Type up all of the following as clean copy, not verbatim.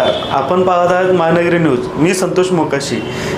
नमस्कार, आपण पाहत आहात महानगरी न्यूज। मी संतोष मोकाशी।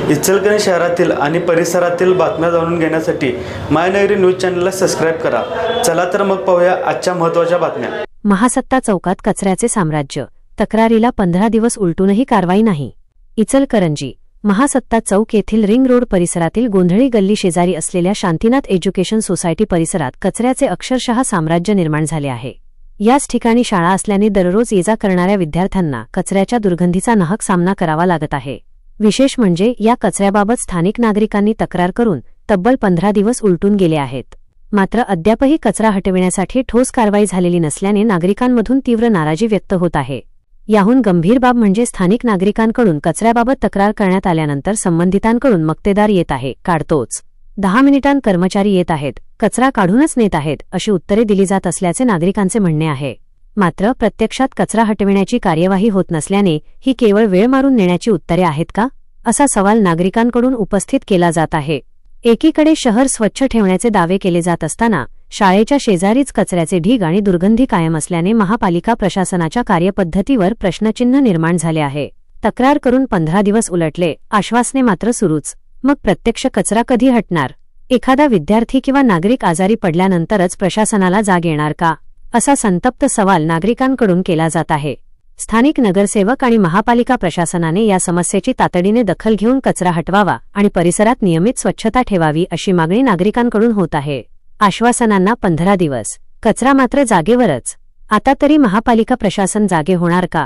इचलकरंजी शहरातील आणि परिसरातील बातम्या जाणून घेण्यासाठी महानगरी न्यूज चॅनलला सबस्क्राइब करा। चला तर मग पाहूया आजच्या महत्त्वाच्या बातम्या। महासत्ता चौकात कचऱ्याचे साम्राज्य, तक्रारीला 15 दिवस उलटूनही कारवाई नाही। इचलकरंजी महासत्ता चौक येथील रिंग रोड परिसरातील गोंधळी गल्ली शेजारी असलेल्या शांतीनाथ एज्युकेशन सोसायटी परिसरात कचऱ्याचे अक्षरशः साम्राज्य निर्माण झाले आहे। याच ठिकाणी शाळा असल्याने दररोज ये-जा करणाऱ्या विद्यार्थ्यांना कचऱ्याच्या दुर्गंधीचा नाहक सामना करावा लागत आहे। विशेष म्हणजे या कचऱ्याबाबत स्थानिक नागरिकांनी तक्रार करून तब्बल 15 दिवस उलटून गेले आहेत, मात्र अद्यापही कचरा हटविण्यासाठी ठोस कारवाई झालेली नसल्याने नागरिकांमधून तीव्र नाराजी व्यक्त होत आहे। याहून गंभीर बाब म्हणजे स्थानिक नागरिकांकडून कचऱ्याबाबत तक्रार करण्यात आल्यानंतर संबंधितांकडून मक्तेदार येत आहे, काढतोच 10 मिनिटांत कर्मचारी येत आहेत, कचरा काढूनच नेत आहेत अशी उत्तरे दिली जात असल्याचे नागरिकांचे म्हणणे आहे। मात्र प्रत्यक्षात कचरा हटविण्याची कार्यवाही होत नसल्याने ही केवळ वेळ मारून नेण्याची उत्तरे आहेत का, असा सवाल नागरिकांकडून उपस्थित केला जात आहे। एकीकडे शहर स्वच्छ ठेवण्याचे दावे केले जात असताना शाळेच्या शेजारीच कचऱ्याचे ढीग आणि दुर्गंधी कायम असल्याने महापालिका प्रशासनाच्या कार्यपद्धतीवर प्रश्नचिन्ह निर्माण झाले आहे। तक्रार करून 15 दिवस उलटले, आश्वासने मात्र सुरूच। मग प्रत्यक्ष कचरा कधी हटणार? एखादा विद्यार्थी किंवा नागरिक आजारी पडल्यानंतरच प्रशासनाला जाग येणार का, असा संतप्त सवाल नागरिकांकडून केला जात आहे। स्थानिक नगरसेवक आणि महापालिका प्रशासनाने या समस्येची तातडीने दखल घेऊन कचरा हटवावा आणि परिसरात नियमित स्वच्छता ठेवावी अशी मागणी नागरिकांकडून होत आहे। आश्वासनांना 15 दिवस, कचरा मात्र जागेवरच। आता तरी महापालिका प्रशासन जागे होणार का?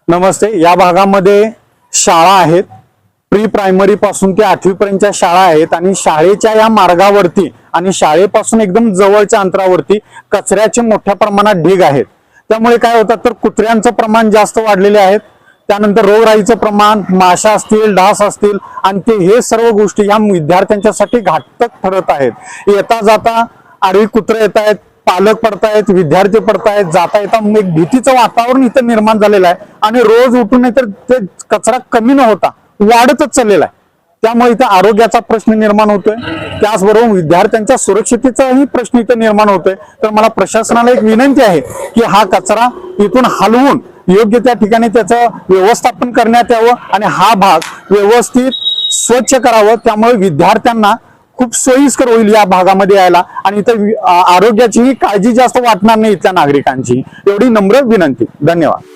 नमस्ते। या भागामध्ये शाळा आहेत, प्री प्रायमरी पासून ते 8वी पर्यंतच्या शाळा आहेत आणि शाळेच्या या मार्गावरती आणि शाळेपासून एकदम जवळच्या अंतरावरती कचऱ्याचे मोठ्या प्रमाणात ढीग आहेत। त्यामुळे काय होतं तर कुत्र्यांचं प्रमाण जास्त वाढलेले आहेत, त्यानंतर रोगराईचं प्रमाण, माशा असतील, डास असतील आणि हे सर्व गोष्टी या विद्यार्थ्यांच्यासाठी घातक ठरत आहेत। येता जाता आडवी कुत्रे येत आहेत, पालक पडतायत, विद्यार्थी पडतायत, जाता येता एक भीतीचं वातावरण इथं निर्माण झालेलं आहे आणि रोज उठून तर ते कचरा कमी न होता वाढतच चाललेला आहे। त्यामुळे इथं आरोग्याचा प्रश्न निर्माण होतोय, त्याचबरोबर विद्यार्थ्यांच्या सुरक्षिततेचाही प्रश्न इथं निर्माण होतोय। तर मला प्रशासनाला एक विनंती आहे की हा कचरा इथून हलवून योग्य त्या ठिकाणी त्याचं व्यवस्थापन करण्यात यावं आणि हा भाग व्यवस्थित स्वच्छ करावं। त्यामुळे विद्यार्थ्यांना खूप सोयीस्कर होईल या भागामध्ये यायला आणि इथं आरोग्याचीही काळजी जास्त वाटणार नाही इथल्या नागरिकांची। एवढी नम्र विनंती। धन्यवाद।